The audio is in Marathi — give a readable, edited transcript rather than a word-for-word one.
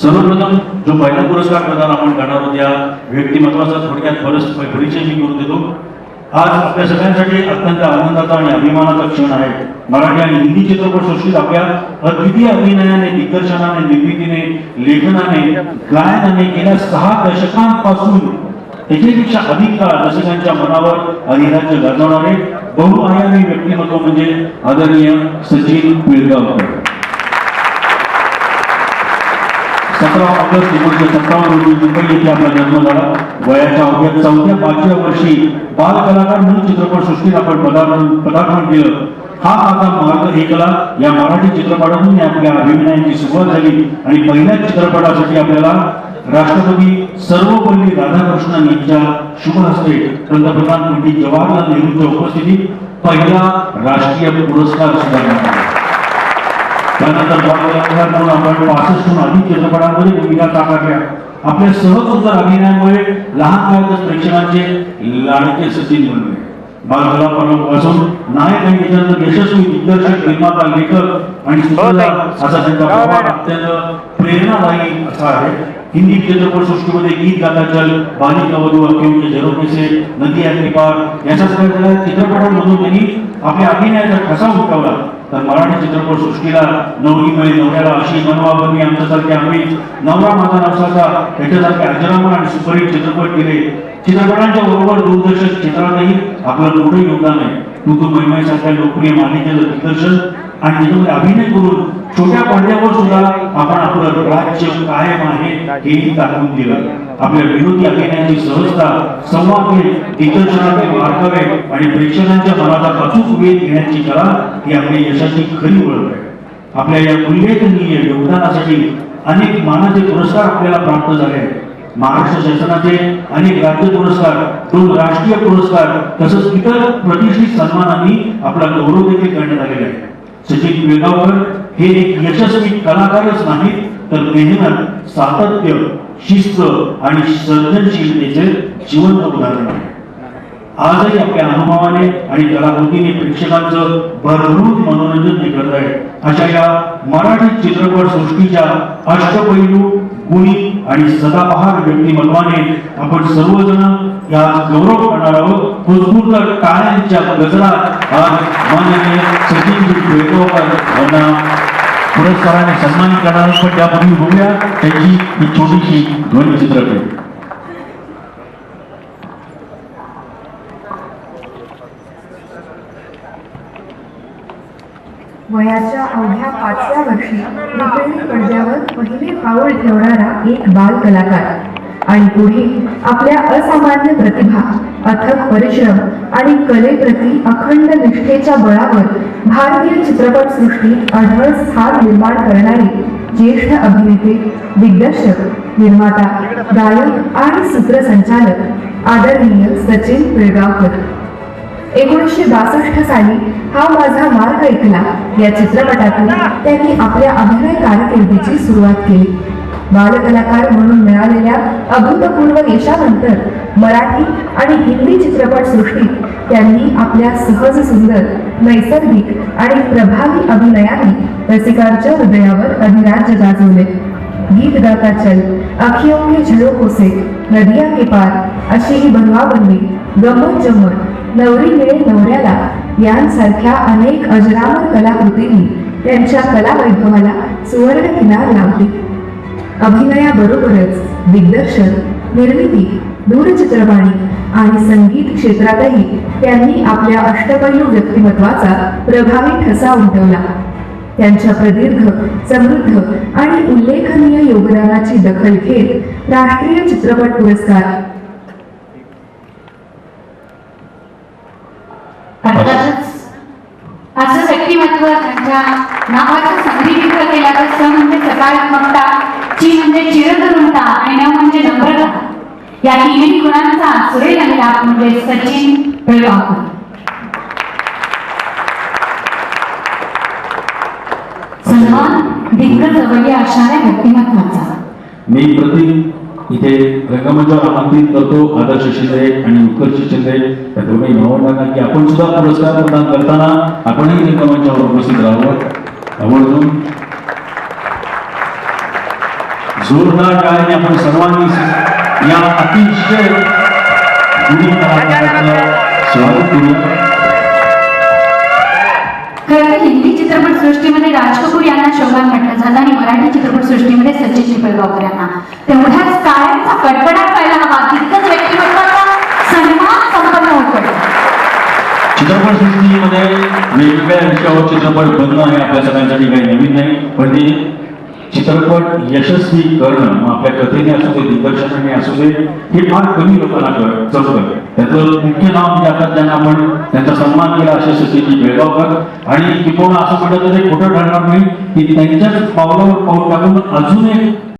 सर्वप्रथम जो पहिला पुरस्कार प्रदान आपण करणार आहोत त्या व्यक्तिमत्वाचा थोडक्यात परिचय मी करून देतो। आज आपल्या सगळ्यांसाठी अत्यंत आनंदाचा आणि अभिमानाचा क्षण आहे। मराठी आणि हिंदी चित्रपट सृष्टीत आपल्या अद्वितीय अभिनयाने, दिग्दर्शनाने, निर्मितीने, लेखनाने, गायनाने गेल्या 6 दशकांपासून एकेपेक्षा अधिक काळ रसिकांच्या मनावर अधिराज्य गाजवणारे बहुआयामी व्यक्तिमत्व म्हणजे आदरणीय सचिन पिळगावकर। 17 ऑगस्ट 1957 रोजी मुंबई येथे आपला जन्म झाला। वयाच्या अवघ्या 4-5व्या वर्षी बाल कलाकार म्हणून चित्रपट सृष्टीत आपण पदार्पण केलं। हा माझा मार्ग एकला या मराठी चित्रपटातून आपल्या अभिनयाची सुरुवात झाली आणि पहिल्या चित्रपटासाठी आपल्याला राष्ट्रपती सर्वपल्ली राधाकृष्णन यांच्या शुभ हस्ते पंतप्रधान पंडित जवाहरलाल नेहरूंच्या उपस्थितीत पहिला राष्ट्रीय पुरस्कार सुद्धा मिळाला। त्यानंतर बालकलाकार म्हणून आपण 65हून अधिक चित्रपटांमध्ये भूमिका साकारल्या। आपल्या सहज अभिनयामुळे लहान वयातच प्रेक्षकांचे लाडके सचिन बनले। बालकलाकारांपासून नायक आणि त्यानंतर यशस्वी दिग्दर्शक, निर्माता, लेखक आणि सूत्रधार असा त्यांचा प्रवास अत्यंत प्रेरणादायी असा आहे। हिंदी चित्रपट सृष्टीमध्ये गीत गाता चल, बालिका वधू, अक्यों झरोखे से, नदियां के पार याच्या सगळ्या चित्रपटांमधून त्यांनी आपल्या अभिनयाचा ठसा उमटवला। तर मराठी चित्रपट सृष्टीला नवरी मिळे नवऱ्याला, अशी मनवा बनवी, आमच्यासारखे आम्ही, नवरा माझा नवसाचा याच्यासारखे अजरामर आणि सुपरहिट चित्रपट केले। चित्रपटांच्या बरोबर दूरदर्शन क्षेत्रातही आपलं मोठं योगदान आहे। तू महिमासारख्या लोकप्रिय मालिकेचं दिग्दर्शन आणि त्याच्यामध्ये अभिनय करून छोट्या पडद्यावर सुद्धा आपण आपलं राज्य कायम आहे हे दाखवून दिलं। आपल्या विनोदी अभिनयाची सहजता, संवाद, दिग्दर्शनाचे बारकावे आणि प्रेक्षकांच्या मनाचा अचूक वेध घेण्याची कला ही आपल्या यशाची खरी ओळख आहे। आपल्या या उल्लेखनीय योगदानासाठी अनेक मानाचे पुरस्कार आपल्याला प्राप्त झाले आहेत। महाराष्ट्र शासनाचे अनेक राज्य पुरस्कार, 2 राष्ट्रीय पुरस्कार तसंच इतर प्रतिष्ठित सन्मानांनी आपला गौरव देखील करण्यात आलेला आहे। सचिन पिळगावकर हे एक यशस्वी कलाकारच नाही तर मेहनत, सातत्य, शिस्त आणि सर्जनशीलतेचे जिवंत उदाहरण आहे। आजही आपल्या अनुभवाने आणि कलाकृतीने प्रेक्षकांचं भरभरून मनोरंजन ते करत आहे। अशा या मराठी चित्रपट सृष्टीच्या अष्टपैलू, गुणी आणि सदाबहार व्यक्तिमत्वाने आपण सर्वजण या गौरव करणार आहोत। उत्स्फूर्त टाळ्यांच्या गजरात आज माननीय सचिन पिळगावकर यांना पुरस्काराने सन्मानित करणार आहोत। पण त्यापूर्वी बघूया त्यांची ही छोटीशी ध्वनिचित्रफित। वयाच्या अवघ्या 5व्या वर्षी रुपेरी पडद्यावर पहिले पाऊल ठेवणारा एक बाल कलाकार आणि पुढे आपल्या असामान्य प्रतिभा, अथक परिश्रम आणि कलेप्रती अखंड निष्ठेच्या बळावर भारतीय चित्रपट सृष्टीत अढळ स्थान निर्माण करणारे ज्येष्ठ अभिनेते, दिग्दर्शक, निर्माता, गायक आणि सूत्रसंचालक आदरणीय सचिन पिळगावकर। 1962 साली हा माझा मार्ग ऐकला या चित्रपटातून त्यांनी आपल्या अभिनय कारकिर्दीची सुरुवात केली। बालकलाकार म्हणून मिळालेल्या अभूतपूर्व यशानंतर मराठी आणि हिंदी चित्रपट सृष्टीत त्यांनी आपल्या सहज, सुंदर, नैसर्गिक आणि प्रभावी अभिनयाने रसिकांच्या हृदयावर अधिराज्य गाजवले। गीत गाता चल, अखियों के झरोखों से, नदियां के पार अशी ही बनवा बनवी, गंमत जम्मत, नवरी मिळे नवऱ्याला यांसारख्या अनेक अजरामर कलाकृतींनी त्यांच्या कलावैभवाला सुवर्ण किनार लावली। अभिनयाबरोबरच दिग्दर्शन, निर्मिती, दूरचित्रवाणी आणि संगीत क्षेत्रातही त्यांनी आपल्या अष्टपैलू व्यक्तिमत्वाचा प्रभावी ठसा उमटवला। त्यांच्या प्रदीर्घ, समृद्ध आणि उल्लेखनीय योगदानाची दखल घेत राष्ट्रीय चित्रपट पुरस्कार, असं व्यक्तिमत्व त्यांच्या नावाचा संधिविग्रह केला तर स म्हणजे सकारात्मकता, ची म्हणजे चिरतरुणता आणि न म्हणजे नम्रता या तिन्ही गुणांचा सुरेख मिलाप म्हणजे सचिन पिळगावकर। सन्मान दिग्गज जवळ असणाऱ्या व्यक्तिमत्वाचा मी प्रति इथे रंगमंचावर आमंत्रित करतो आदर्श शिंदे आणि उत्कर्ष शिंदे या दोन्ही भावंडांना की आपण सुद्धा पुरस्कार प्रदान करताना आपणही रंगमंचावर उपस्थित राहावं। आवर्जून जोरदार टाळ्याने आपण सर्वांनी या अतिशय गुणी कलाकाराचं स्वागत करूया. खरं तर हिंदी चित्रपट सृष्टीमध्ये राज कपूर यांना शोभान म्हटलं जातं आणि मराठी चित्रपट सृष्टीमध्ये सचिन चिपळगावकर यांना तेवढ्याच टाळ्यांचा कडकडाट व्हायला हवा. तितकंच व्यक्तिमत्वाचा सन्मान संपन्न होतोय. चित्रपट सृष्टीमध्ये वेगवेगळ्या विषयावर चित्रपट बनणं हे आपल्या सगळ्यांसाठी काही नवीन नाही, पण ते चित्रपट यशस्वी करणं, मग आपल्या कथेने असू दे, दिग्दर्शनाने असू दे, हे फार कमी लोकांना जमतं. त्याचं मुख्य नाव म्हणजे आता ज्यांना आपण त्यांचा सन्मान केला असे सचिन बेळगावकर, आणि किंवा असं म्हटलं तर ते खोटं ठरणार नाही की त्यांच्याच पावलावर पाऊल टाकून अजून एक